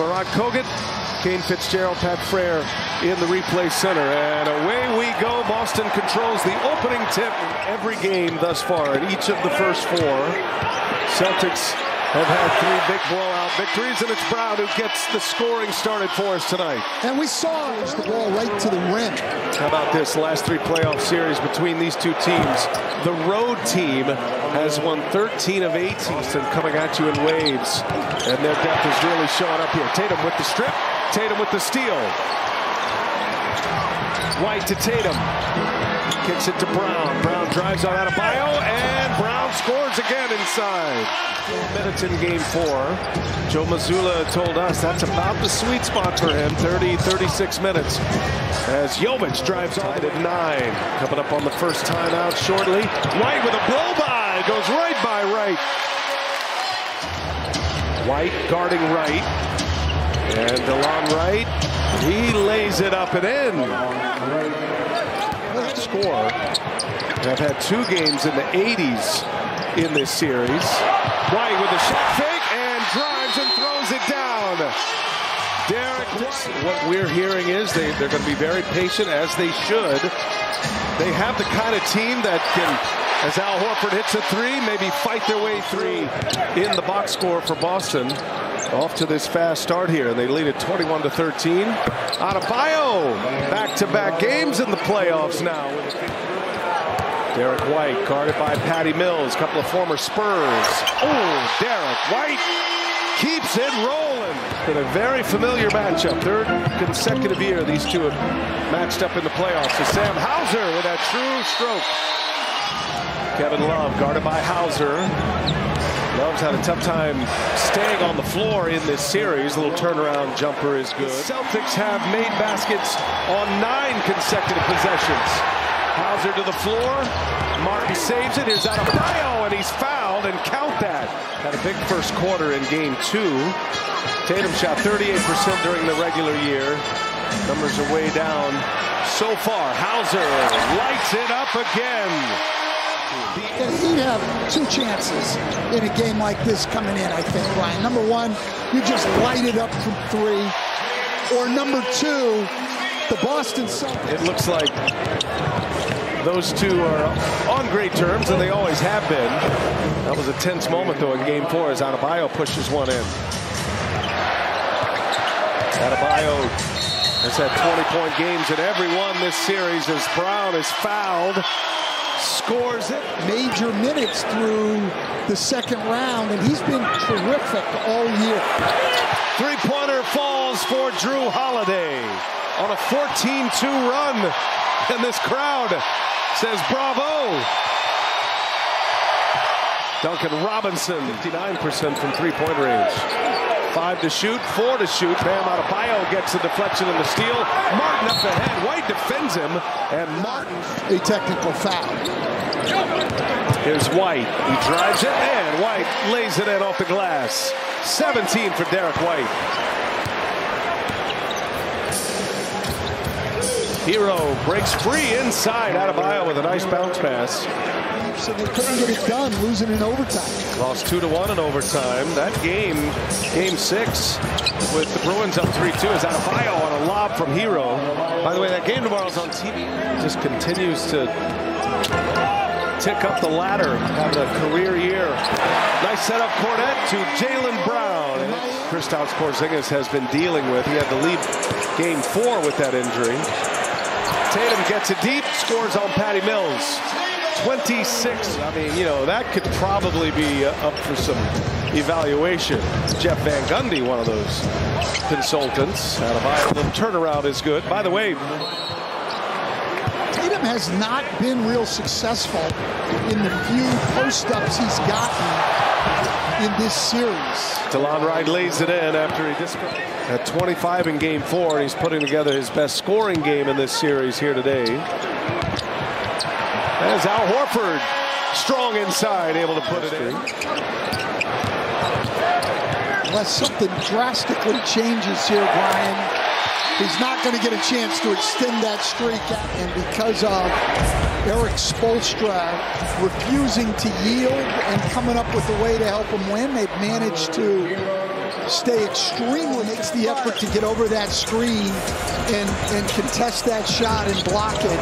Rod Kogut, Kane Fitzgerald, Pat Frere in the replay center. And away we go. Boston controls the opening tip in every game thus far in each of the first four. Celtics have had three big blowout victories, and it's Brown who gets the scoring started for us tonight. And we saw the ball right to the rim. How about this last three playoff series between these two teams? The road team has won 13 of 18 and coming at you in waves. And their depth is really showing up here. Tatum with the strip. Tatum with the steal. White to Tatum. Kicks it to Brown. Brown drives on Adebayo, and Brown scores again inside. 4 minutes in game four. Joe Mazzulla told us that's about the sweet spot for him. 36 minutes. As Jovic drives on at 9. Coming up on the first timeout shortly. White with a blow-by. Goes right by Wright. White guarding Wright. And DeLon Wright, he lays it up and in. Score. Have had 2 games in the 80s in this series. White with a shot fake and drives and throws it down. Derek, what we're hearing is they're going to be very patient, as they should. They have the kind of team that can, as Al Horford hits a 3, maybe fight their way through in the box score for Boston. Off to this fast start here, and they lead it 21-13. Adebayo, back-to-back games in the playoffs now. Derek White, guarded by Patty Mills, a couple of former Spurs. Oh, Derek White keeps it rolling. Been a very familiar matchup. 3rd consecutive year these two have matched up in the playoffs. So Sam Hauser with that true stroke. Kevin Love, guarded by Hauser. Love's had a tough time staying on the floor in this series. A little turnaround jumper is good. The Celtics have made baskets on 9 consecutive possessions. Hauser to the floor. Martin saves it. Here's Adebayo, and he's fouled, and count that. Had a big first quarter in game 2. Tatum shot 38% during the regular year. Numbers are way down so far. Hauser lights it up again. He'd have 2 chances in a game like this coming in, I think, Brian. Number 1, you just light it up from 3. Or number 2, the Boston Celtics. It looks like those two are on great terms, and they always have been. That was a tense moment, though, in game 4 as Adebayo pushes one in. Adebayo has had 20-point games in every one this series as Brown is fouled. Scores it. Major minutes through the second round, and he's been terrific all year. 3-pointer falls for Drew Holiday on a 14-2 run, and this crowd says bravo. Duncan Robinson, 59% from 3-point range. 5 to shoot, 4 to shoot. Bam Adebayo gets the deflection and the steal. Martin up ahead. White defends him, and Martin. A technical foul. Here's White. He drives it, and White lays it in off the glass. 17 for Derek White. Hero breaks free inside. Adebayo with a nice bounce pass. So they couldn't get it done, losing in overtime. Lost 2-1 in overtime. That game 6, with the Bruins up 3-2, is Adebayo on a lob from Hero. By the way, that game tomorrow's on TV. Just continues to tick up the ladder, having a career year. Nice setup, Cornette to Jaylen Brown. Kristaps Porzingis has been dealing with. He had to leave game 4 with that injury. Tatum gets it deep, scores on Patty Mills. 26. I mean, you know, that could probably be up for some evaluation. Jeff Van Gundy, one of those consultants. Adebayo, the turnaround is good. By the way, Tatum has not been real successful in the few post-ups he's gotten in this series. DeLon Wright lays it in after he had 25 in game 4, and he's putting together his best scoring game in this series here today. As Al Horford, strong inside, able to put it in. Unless something drastically changes here, Brian, he's not going to get a chance to extend that streak. And because of Eric Spoelstra refusing to yield and coming up with a way to help him win, they've managed to stay extremely, makes the effort to get over that screen and contest that shot and block it.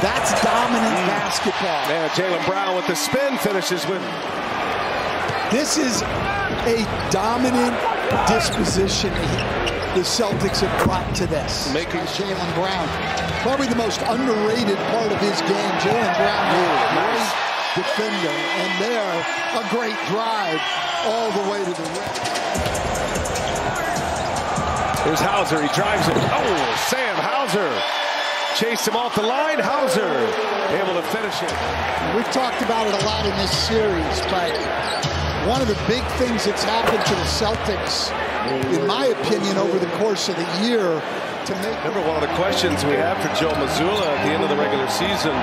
That's dominant basketball. Man, Jaylen Brown with the spin finishes with. This is a dominant disposition the Celtics have brought to this. Making Jaylen Brown, probably the most underrated part of his game. Jaylen Brown, a great defender, and there, a great drive all the way to the rim. Here's Hauser, he drives it. Oh, Sam Hauser chased him off the line. Hauser able to finish it. We've talked about it a lot in this series, but one of the big things that's happened to the Celtics, in my opinion, over the course of the year, to make. Remember, one of the questions we had for Joe Mazzulla at the end of the regular season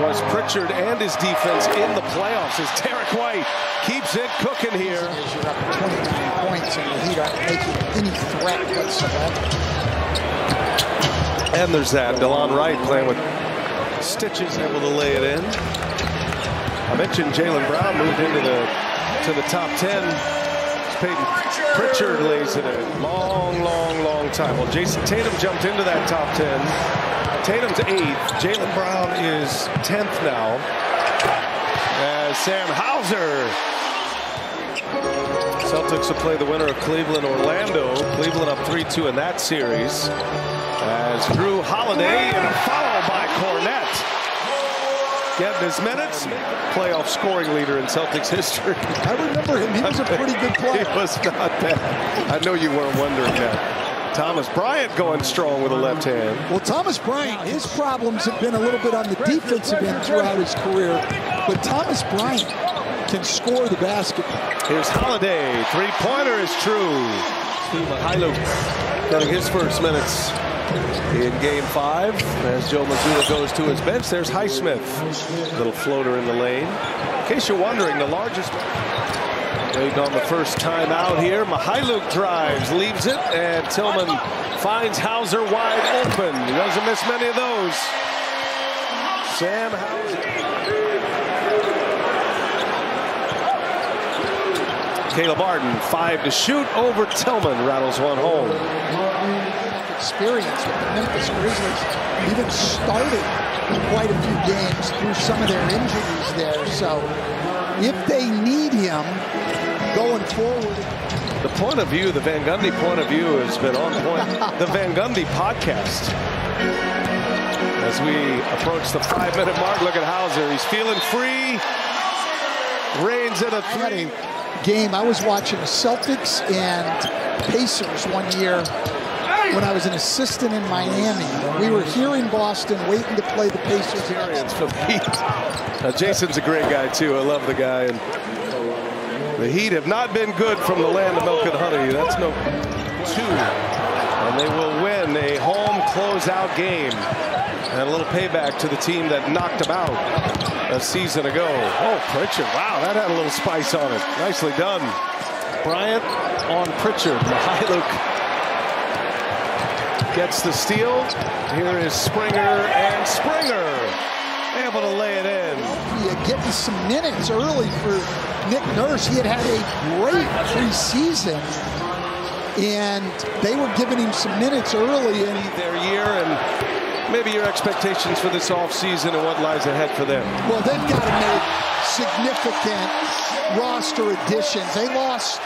was Pritchard and his defense in the playoffs as Derek White keeps it cooking here. You're up 29 points and the Heat aren't making any threat whatsoever. And there's that. DeLon Wright playing with stitches, able to lay it in. I mentioned Jaylen Brown moved into the top 10. Peyton Pritchard lays it in. Long time. Well, Jason Tatum jumped into that top 10. Tatum's 8th. Jaylen Brown is 10th now. As Sam Hauser. Celtics will play the winner of Cleveland-Orlando. Cleveland up 3-2 in that series. As Drew Holiday and a foul by Cornette. Getting his minutes. Playoff scoring leader in Celtics history. I remember him. He was a pretty good player. He was not bad. I know you weren't wondering that. Thomas Bryant going strong with a left hand. Well, Thomas Bryant, his problems have been a little bit on the defensive end throughout his career. But Thomas Bryant can score the basketball. Here's Holiday. Three-pointer is true. Steve Mihailuk getting his first minutes in Game 5. As Joe Mazzulla goes to his bench, there's Highsmith. Little floater in the lane. In case you're wondering, the largest waiting on the first time out here. Mihailuk drives, leaves it, and Tillman finds Hauser wide open. He doesn't miss many of those. Sam Hauser. Caleb Arden, 5 to shoot over Tillman, rattles one home. Experience with the Memphis Grizzlies, even started quite a few games through some of their injuries there. So if they need him going forward. The point of view, the Van Gundy point of view has been on point. The Van Gundy podcast. As we approach the 5-minute mark, look at Hauser. He's feeling free. Reigns in a 3. Game. I was watching the Celtics and Pacers one year when I was an assistant in Miami. We were here in Boston waiting to play the Pacers. Experience for the Heat. Jason's a great guy too. I love the guy. And the Heat have not been good from the land of milk and honey. That's no 2. And they will win a home closeout game. And a little payback to the team that knocked them out a season ago. Oh, Pritchard. Wow, that had a little spice on it. Nicely done. Bryant on Pritchard. Mihailuk gets the steal. Here is Springer, and Springer able to lay it in. Yeah, getting some minutes early for Nick Nurse. He had had a great preseason, and they were giving him some minutes early in their year. And maybe your expectations for this offseason and what lies ahead for them. Well, they've got to make significant roster additions. They lost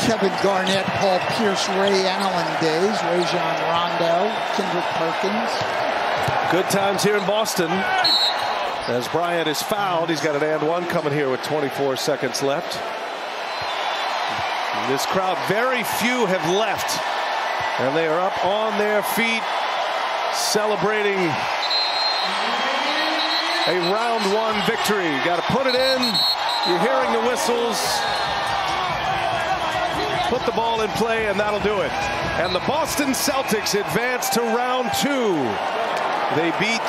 Kevin Garnett, Paul Pierce, Ray Allen days, Rajon Rondo, Kendrick Perkins. Good times here in Boston. As Bryant is fouled, he's got an and one coming here with 24 seconds left. This crowd, very few have left, and they are up on their feet, celebrating a round 1 victory. Got to put it in. You're hearing the whistles. Put the ball in play, and that'll do it. And the Boston Celtics advance to round 2. They beat